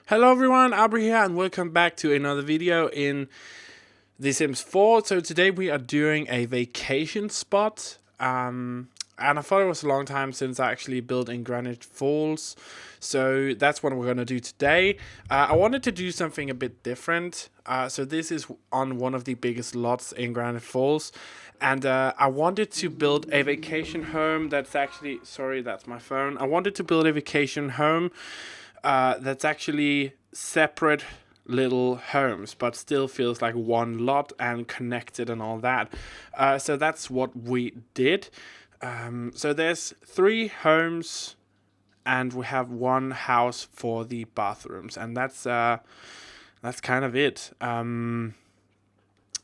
Hello everyone, Auvbri here and welcome back to another video in The Sims 4. So today we are doing a vacation spot. And I thought it was a long time since I actually built in Granite Falls. So that's what we're going to do today. I wanted to do something a bit different. So this is on one of the biggest lots in Granite Falls. And I wanted to build a vacation home that's actually... Sorry, that's my phone. I wanted to build a vacation home that's actually separate little homes, but still feels like one lot and connected and all that. So that's what we did. So there's 3 homes and we have 1 house for the bathrooms, and that's kind of it.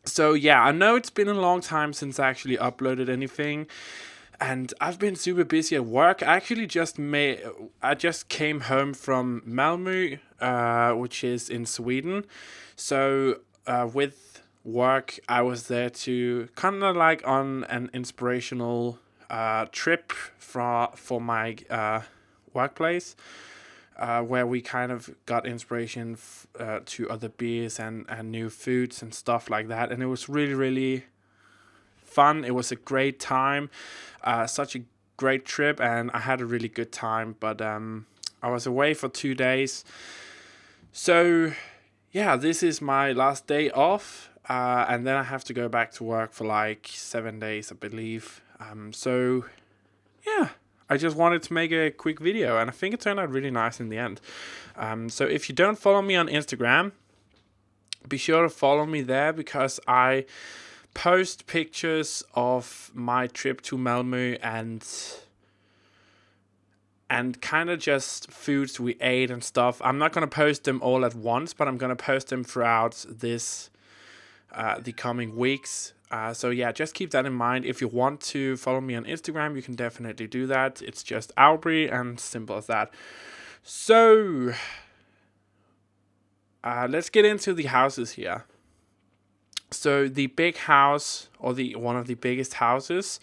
So yeah, I know it's been a long time since I actually uploaded anything. And I've been super busy at work. I actually just came home from Malmö, which is in Sweden. So with work, I was there to kind of like on an inspirational trip for my workplace, where we kind of got inspiration to other beers and new foods and stuff like that. And it was really, really fun. It was a great time, such a great trip, and I had a really good time. But I was away for 2 days, so yeah, this is my last day off, and then I have to go back to work for like 7 days, I believe. So yeah, I just wanted to make a quick video, and I think it turned out really nice in the end. So if you don't follow me on Instagram, be sure to follow me there, because I post pictures of my trip to Malmö and kind of just foods we ate and stuff. I'm not going to post them all at once, but I'm going to post them throughout this the coming weeks. So yeah, just keep that in mind. If you want to follow me on Instagram, you can definitely do that. It's just Auvbri, and simple as that. So let's get into the houses here. So the big house, or one of the biggest houses,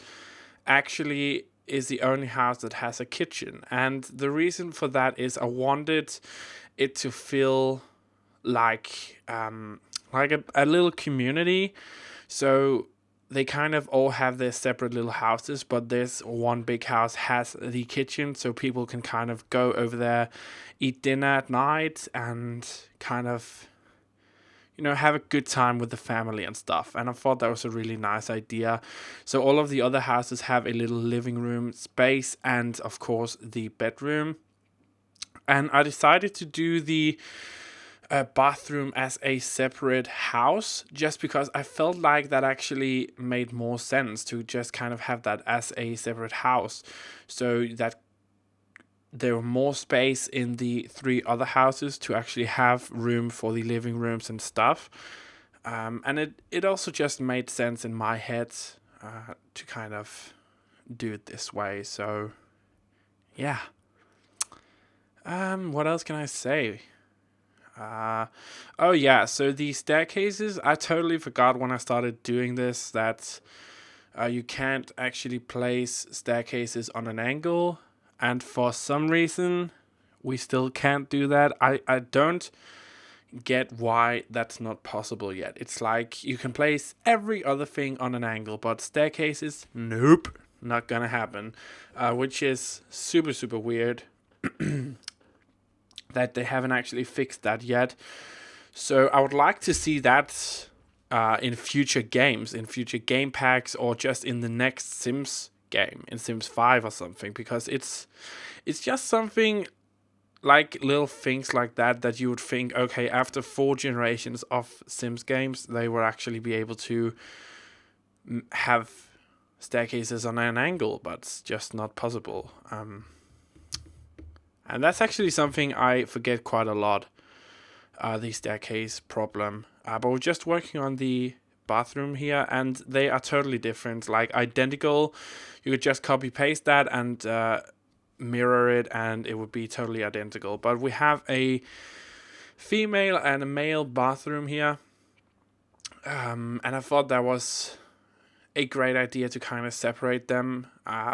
actually is the only house that has a kitchen. And the reason for that is I wanted it to feel like a little community. So they kind of all have their separate little houses, but this one big house has the kitchen, so people can kind of go over there, eat dinner at night, and kind of, you know, have a good time with the family and stuff. And I thought that was a really nice idea. So all of the other houses have a little living room space and, of course, the bedroom. And I decided to do the bathroom as a separate house, just because I felt like that actually made more sense to just kind of have that as a separate house, so that there were more space in the 3 other houses to actually have room for the living rooms and stuff. And it also just made sense in my head to kind of do it this way. So yeah. What else can I say? Oh yeah, so the staircases, I totally forgot when I started doing this that you can't actually place staircases on an angle. And for some reason, we still can't do that. I don't get why that's not possible yet. It's like you can place every other thing on an angle, but staircases, nope, not gonna happen. Which is super, super weird that they haven't actually fixed that yet. So I would like to see that in future games, in future game packs, or just in the next Sims game, in Sims 5 or something, because it's just something like little things like that you would think, okay, after 4 generations of Sims games, they will actually be able to have staircases on an angle, but it's just not possible. And that's actually something I forget quite a lot, the staircase problem. But we're just working on the bathroom here, and they are totally different, like identical. You could just copy paste that and mirror it, and it would be totally identical. But we have a female and a male bathroom here, and I thought that was a great idea to kind of separate them,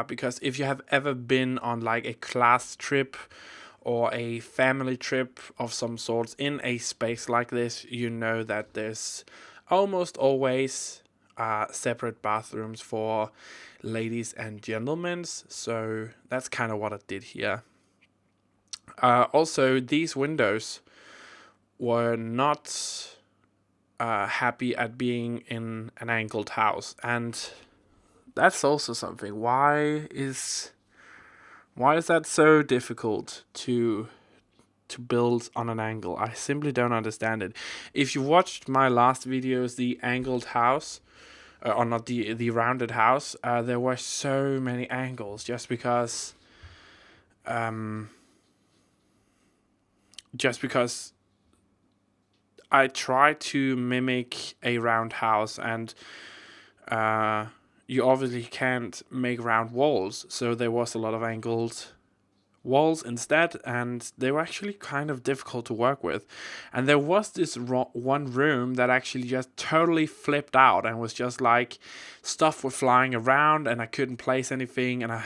because if you have ever been on like a class trip or a family trip of some sorts in a space like this, you know that there's almost always separate bathrooms for ladies and gentlemen. So that's kind of what I did here. Also, these windows were not happy at being in an angled house, and that's also something. Why is that so difficult to build on an angle? I simply don't understand it. If you watched my last videos, the angled house, or not the rounded house, there were so many angles just because I tried to mimic a round house, and you obviously can't make round walls, so there was a lot of angled walls instead, and they were actually kind of difficult to work with. And there was this one room that actually just totally flipped out and was just like stuff was flying around, and I couldn't place anything, and I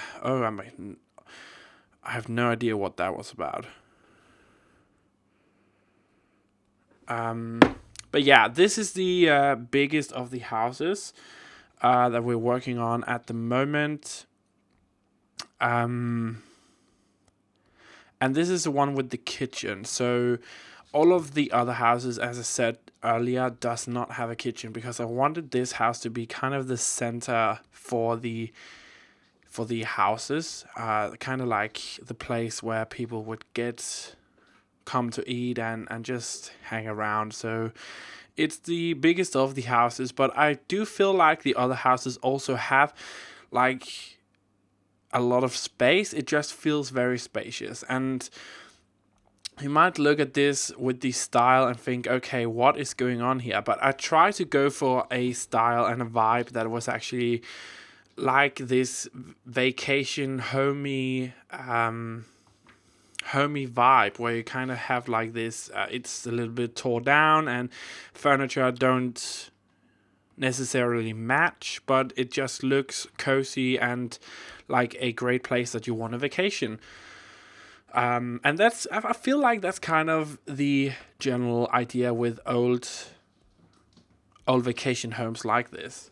have no idea what that was about. But yeah, this is the biggest of the houses that we're working on at the moment. And this is the one with the kitchen. So all of the other houses, as I said earlier, does not have a kitchen, because I wanted this house to be kind of the center for the houses, kind of like the place where people would come to eat and just hang around. So it's the biggest of the houses, but I do feel like the other houses also have like a lot of space. It just feels very spacious, and you might look at this with the style and think, okay, what is going on here? But I try to go for a style and a vibe that was actually like this vacation homey vibe, where you kind of have like this, it's a little bit tore down and furniture don't necessarily match, but it just looks cozy and like a great place that you want a vacation. And I feel like that's kind of the general idea with old vacation homes like this,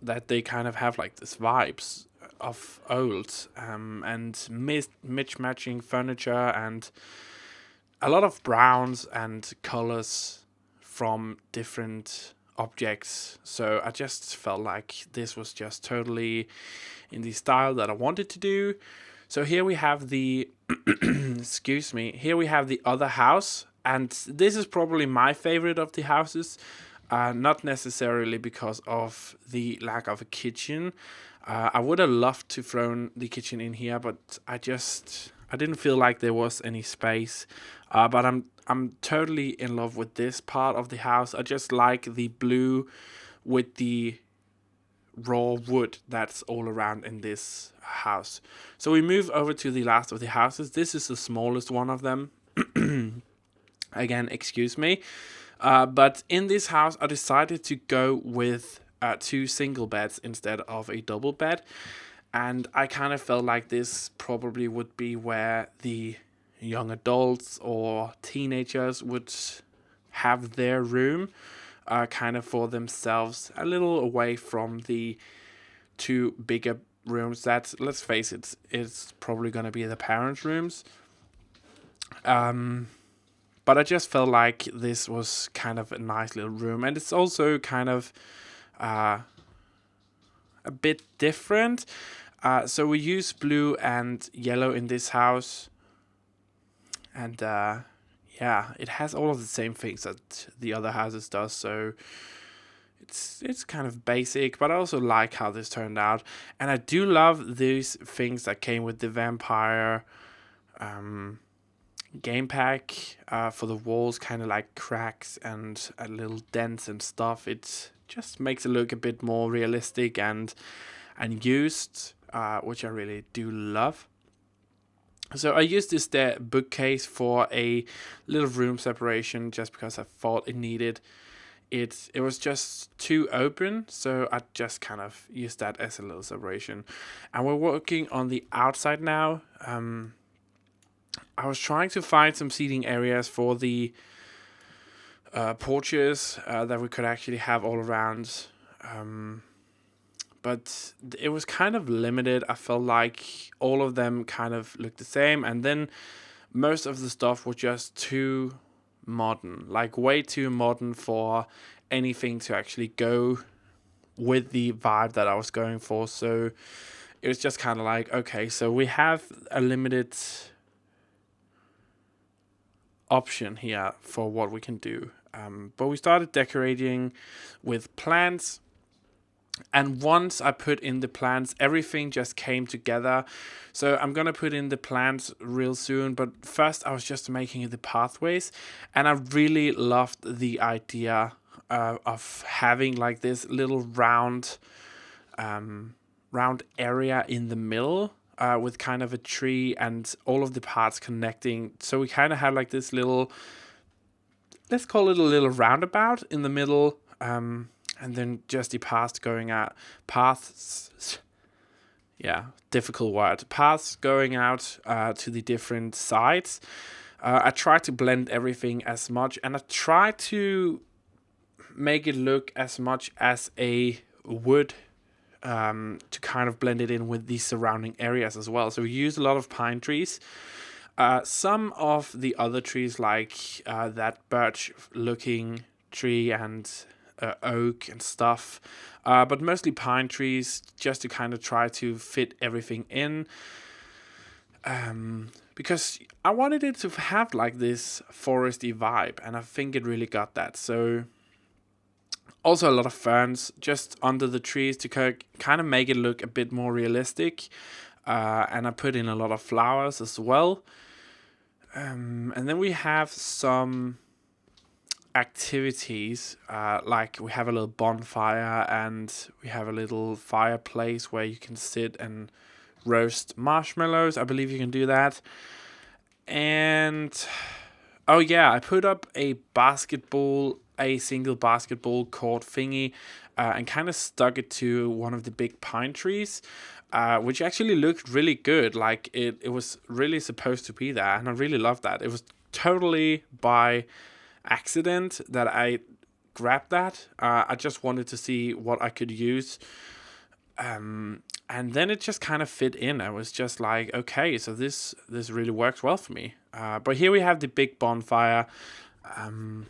that they kind of have like this vibes of old, and mismatching furniture and a lot of browns and colors from different objects. So I just felt like this was just totally in the style that I wanted to do. So here we have the excuse me, here we have the other house, and this is probably my favorite of the houses. Not necessarily because of the lack of a kitchen. I would have loved to thrown the kitchen in here, but I didn't feel like there was any space. But I'm totally in love with this part of the house. I just like the blue with the raw wood that's all around in this house. So we move over to the last of the houses. This is the smallest one of them. Again, excuse me. But in this house, I decided to go with 2 single beds instead of a double bed. And I kind of felt like this probably would be where the young adults or teenagers would have their room, kind of for themselves, a little away from the 2 bigger rooms that, let's face it, is probably going to be the parents' rooms. But I just felt like this was kind of a nice little room, and it's also kind of a bit different. So we use blue and yellow in this house, and yeah, it has all of the same things that the other houses does. So it's kind of basic, but I also like how this turned out, and I do love these things that came with the vampire game pack for the walls, kind of like cracks and a little dents and stuff. It just makes it look a bit more realistic and used, which I really do love. So I used this bookcase for a little room separation, just because I thought it needed it was just too open, so I just kind of used that as a little separation. And we're working on the outside now. I was trying to find some seating areas for the porches that we could actually have all around. But it was kind of limited. I felt like all of them kind of looked the same. And then most of the stuff was just too modern, like way too modern for anything to actually go with the vibe that I was going for. So it was just kind of like, okay, so we have a limited option here for what we can do. But we started decorating with plants. And once I put in the plants, everything just came together. So I'm going to put in the plants real soon. But first I was just making the pathways. And I really loved the idea of having like this little round area in the middle with kind of a tree and all of the parts connecting. So we kind of had like this little, let's call it a little roundabout in the middle. And then just the paths going out. Difficult word. Paths going out to the different sides. I tried to blend everything as much, and I tried to make it look as much as a wood to kind of blend it in with the surrounding areas as well. So we used a lot of pine trees. Some of the other trees, like that birch-looking tree and oak and stuff, but mostly pine trees, just to kind of try to fit everything in, because I wanted it to have like this foresty vibe, and I think it really got that. So also a lot of ferns just under the trees to kind of make it look a bit more realistic, and I put in a lot of flowers as well, and then we have some activities, like we have a little bonfire and we have a little fireplace where you can sit and roast marshmallows. I believe you can do that. And oh yeah, I put up a single basketball court thingy, and kind of stuck it to one of the big pine trees, which actually looked really good. Like it was really supposed to be there, and I really loved that. It was totally by accident that I grabbed that. I just wanted to see what I could use, and then it just kind of fit in. I was just like, okay, so this really works well for me. But here we have the big bonfire, and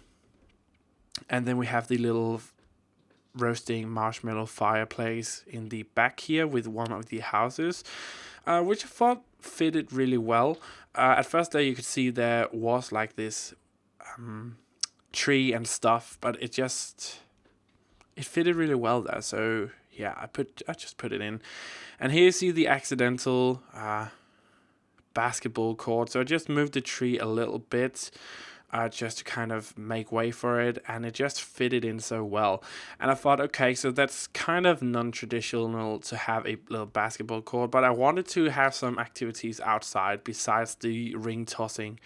then we have the little roasting marshmallow fireplace in the back here with one of the houses, which I thought fitted really well. At first there you could see there was like this tree and stuff, but it fitted really well there. So yeah, I just put it in. And here you see the accidental basketball court. So I just moved the tree a little bit, just to kind of make way for it, and it just fitted in so well. And I thought, okay, so that's kind of non-traditional to have a little basketball court, but I wanted to have some activities outside besides the ring tossing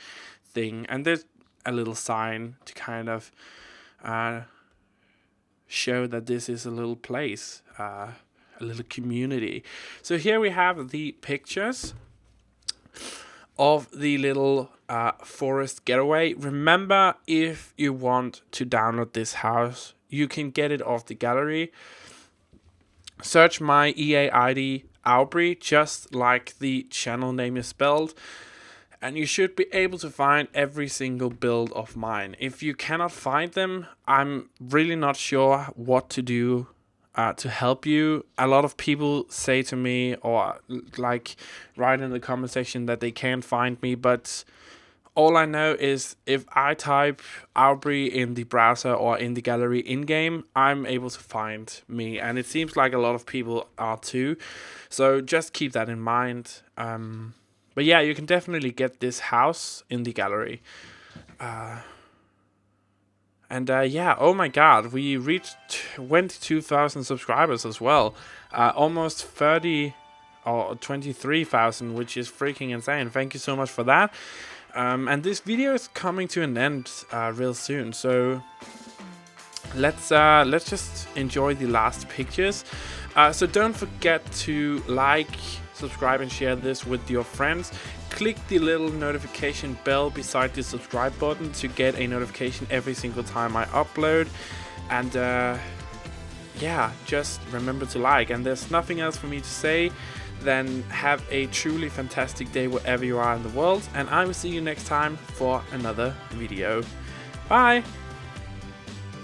thing. And there's a little sign to kind of show that this is a little place, a little community. So here we have the pictures of the little forest getaway. Remember, if you want to download this house, you can get it off the gallery. Search my EA ID Auvbri, just like the channel name is spelled, and you should be able to find every single build of mine. If you cannot find them, I'm really not sure what to do to help you. A lot of people say to me, or like write in the comment section, that they can't find me, but all I know is if I type Auvbri in the browser or in the gallery in-game, I'm able to find me, and it seems like a lot of people are too. So just keep that in mind. But yeah, you can definitely get this house in the gallery. Yeah, oh my god, we reached 22,000 subscribers as well. Almost 30 or 23,000, which is freaking insane. Thank you so much for that. And this video is coming to an end real soon. So let's just enjoy the last pictures. So don't forget to like, subscribe and share this with your friends. Click the little notification bell beside the subscribe button to get a notification every single time I upload. And yeah, just remember to like. And there's nothing else for me to say than have a truly fantastic day wherever you are in the world, and I will see you next time for another video. Bye!